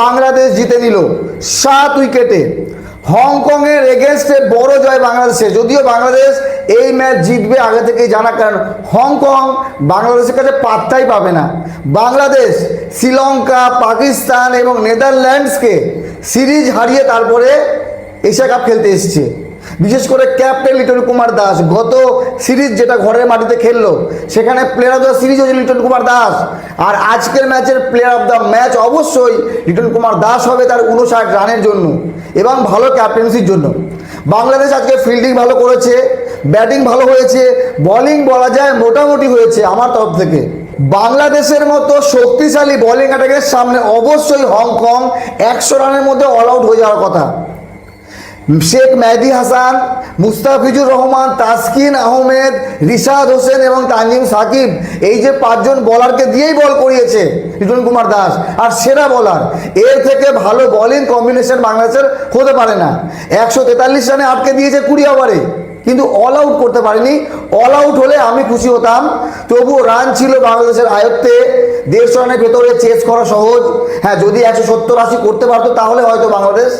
বাংলাদেশ জিতে নিল 7 উইকেটে। হংকংয়ের এগেনস্টে বড় জয় বাংলাদেশে। যদিও বাংলাদেশ এই ম্যাচ জিতবে আগে থেকেই জানা, কারণ হংকং বাংলাদেশের কাছে পাত্তাই পাবে না। বাংলাদেশ শ্রীলঙ্কা, পাকিস্তান এবং নেদারল্যান্ডসকে সিরিজ হারিয়ে তারপরে এশিয়া কাপ খেলতে এসছে। বিশেষ করে ক্যাপ্টেন লিটন কুমার দাস গত সিরিজ যেটা ঘরের মাটিতে খেললো সেখানে প্লেয়ার অফ দ্য সিরিজ হচ্ছে লিটন কুমার দাস। আর আজকের ম্যাচের প্লেয়ার অফ দ্য ম্যাচ অবশ্যই লিটন কুমার দাস হবে তার 59 রানের জন্য এবং ভালো ক্যাপ্টেন্সির জন্য। বাংলাদেশ আজকে ফিল্ডিং ভালো করেছে, ব্যাটিং ভালো হয়েছে, বোলিং বলা যায় মোটামুটি হয়েছে আমার তরফ থেকে। বাংলাদেশের মতো শক্তিশালী বোলিং অ্যাটাকের সামনে অবশ্যই হংকং 100 রানের মধ্যে অল আউট হয়ে যাওয়ার কথা। শেখ মেহেদী হাসান, মুস্তাফিজুর রহমান, তাসকিন আহমেদ, রিশাদ হোসেন এবং তানজিম সাকিব, এই যে 5 জন বলারকে দিয়েই বল করিয়েছে লিটন কুমার দাস। আর সেরা বলার, এর থেকে ভালো বোলিং কম্বিনেশন বাংলাদেশের হতে পারে না। 143 রানে আটকে দিয়েছে 20 ওভারে, কিন্তু অল আউট করতে পারেনি। অল আউট হলে আমি খুশি হতাম, তবুও রান ছিল বাংলাদেশের আয়ত্তে। 150 রানের ভেতরে চেস করা সহজ। হ্যাঁ, যদি 170-80 করতে পারতো তাহলে হয়তো বাংলাদেশ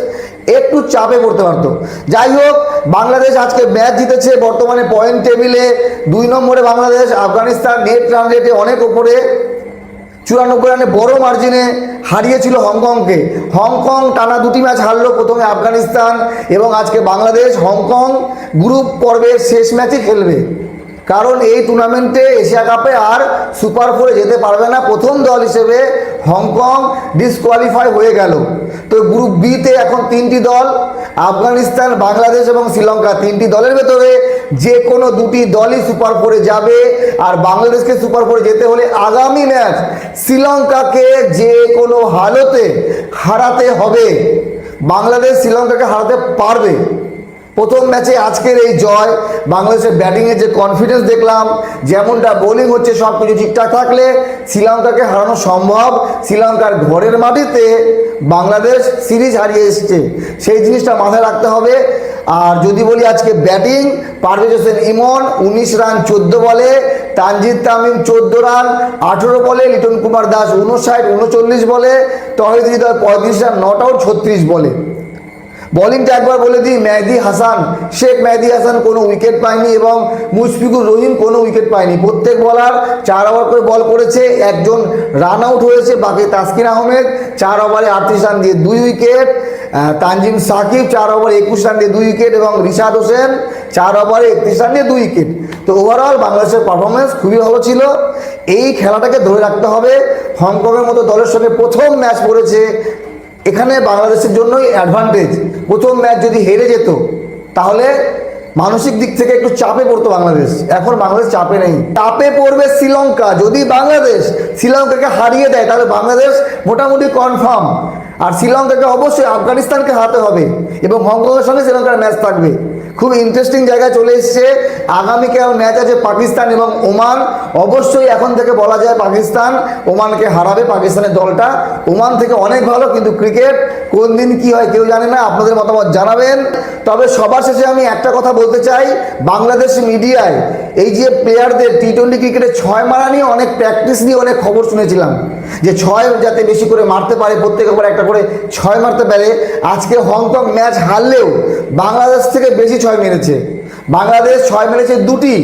একটু চাপে পড়তে পারতো। যাই হোক, বাংলাদেশ আজকে ম্যাচ জিতেছে। বর্তমানে পয়েন্ট টেবিলে 2 নম্বরে বাংলাদেশ। আফগানিস্তান নেট রান রেটে অনেক ওপরে, 94 রানে বড় মার্জিনে হারিয়েছিল হংকংকে। হংকং টানা 2টি ম্যাচ হারলো, প্রথমে আফগানিস্তান এবং আজকে বাংলাদেশ। হংকং গ্রুপ পর্বের শেষ ম্যাচই খেলবে, কারণ এই টুর্নামেন্টে এশিয়া কাপে আর সুপার 4-এ যেতে পারবে না। প্রথম দল হিসেবে হংকং ডিসকোয়ালিফাই হয়ে গেল। তো গ্রুপ বিতে এখন 3টি দল, আফগানিস্তান, বাংলাদেশ এবং শ্রীলঙ্কা। 3টি দলের ভেতরে যে কোনো 2টি দলই সুপার 4-এ যাবে। আর বাংলাদেশকে সুপার 4-এ যেতে হলে আগামী ম্যাচ শ্রীলঙ্কাকে যে কোনো হালতে হারাতে হবে। বাংলাদেশ শ্রীলঙ্কাকে হারাতে পারবে। প্রথম ম্যাচে আজকের এই জয়, বাংলাদেশের ব্যাটিংয়ে যে কনফিডেন্স দেখলাম, যেমনটা বোলিং হচ্ছে, সব কিছু ঠিকঠাক থাকলে শ্রীলঙ্কাকে হারানো সম্ভব। শ্রীলঙ্কার ঘরের মাটিতে বাংলাদেশ সিরিজ হারিয়ে এসছে, সেই জিনিসটা মাথায় রাখতে হবে। আর যদি বলি আজকে ব্যাটিং, পারভেজ হোসেন ইমন 19 রান 14 বলে, তানজিদ তামিম 14 রান 18 বলে, লিটন কুমার দাস 59-39 বলে, তহিদ হৃদয় 35 রান নট আউট 36 বলে। বোলিংটা একবার বলে দিই, মেহেদী হাসান, শেখ মেহেদী হাসান কোনো উইকেট পায়নি এবং মুশফিকুর রহিম কোনো উইকেট পায়নি। প্রত্যেক বলার 4 ওভার করে বল করেছে, একজন রান আউট হয়েছে। বাকি তাসকিন আহমেদ 4 ওভারে 38 রান দিয়ে 2 উইকেট, তানজিম সাকিব 4 ওভারে 21 রান দিয়ে 2 উইকেট এবং রিশাদ হোসেন 4 ওভারে 31 রান দিয়ে 2 উইকেট। তো ওভারঅল বাংলাদেশের পারফরমেন্স খুবই ভালো ছিল। এই খেলাটাকে ধরে রাখতে হবে। হংকংয়ের মতো দলের সঙ্গে প্রথম ম্যাচ পড়েছে, এখানে বাংলাদেশের জন্যই অ্যাডভান্টেজ। প্রথম ম্যাচ যদি হেরে যেত তাহলে মানসিক দিক থেকে একটু চাপে পড়তো বাংলাদেশ। এখন বাংলাদেশ চাপে নেই, চাপে পড়বে শ্রীলঙ্কা। যদি বাংলাদেশ শ্রীলঙ্কাকে হারিয়ে দেয় তাহলে বাংলাদেশ মোটামুটি কনফার্ম। আর শ্রীলঙ্কাকে অবশ্যই আফগানিস্তানকে হারাতে হবে এবং হংকংয়ের সঙ্গে শ্রীলঙ্কার ম্যাচ থাকবে। খুব ইন্টারেস্টিং জায়গায় চলে এসছে। আগামীকাল ম্যাচ আছে পাকিস্তান এবং ওমান। অবশ্যই এখন থেকে বলা যায় পাকিস্তান ওমানকে হারাবে। পাকিস্তানের দলটা ওমান থেকে অনেক ভালো, কিন্তু ক্রিকেট কোন দিন কি হয় কেউ জানে না। আপনাদের মতামত জানাবেন। তবে সবার শেষে আমি একটা কথা বলতে চাই, বাংলাদেশ মিডিয়ায় এই যে প্লেয়ারদের টি-20 ক্রিকেটে 6 মারা নিয়ে অনেক প্র্যাকটিস নিয়ে অনেক খবর শুনেছিলাম, যে 6 যাতে বেশি করে মারতে পারে, প্রত্যেকের পর একটা করে 6 মারতে পারে। আজকে হংকং ম্যাচ হারলেও বাংলাদেশ থেকে বেশি 6 মেরেছে। বাংলাদেশ 6 মেরেছে 2টি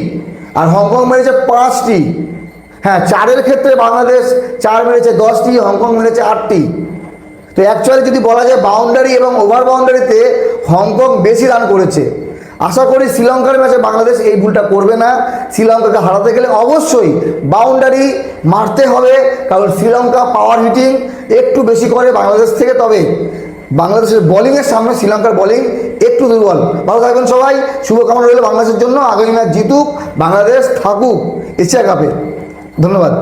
আর হংকং মেরেছে 5টি। হ্যাঁ, 4-এর ক্ষেত্রে বাংলাদেশ 4 মেরেছে 10টি, হংকং মেরেছে 8টি। তো অ্যাকচুয়ালি যদি বলা যায় বাউন্ডারি এবং ওভার বাউন্ডারিতে হংকং বেশি রান করেছে। আশা করি শ্রীলঙ্কার ম্যাচে বাংলাদেশ এই ভুলটা করবে না। শ্রীলঙ্কাকে হারাতে গেলে অবশ্যই বাউন্ডারি মারতে হবে, কারণ শ্রীলঙ্কা পাওয়ার হিটিং একটু বেশি করে বাংলাদেশ থেকে। তবে বাংলাদেশের বোলিংয়ের সামনে শ্রীলঙ্কার বোলিং একটু দুর্বল। ভালো থাকবেন সবাই, শুভকামনা রইল বাংলাদেশের জন্য। আগামী ম্যাচ জিতুক, বাংলাদেশ থাকুক এশিয়া কাপে। ধন্যবাদ।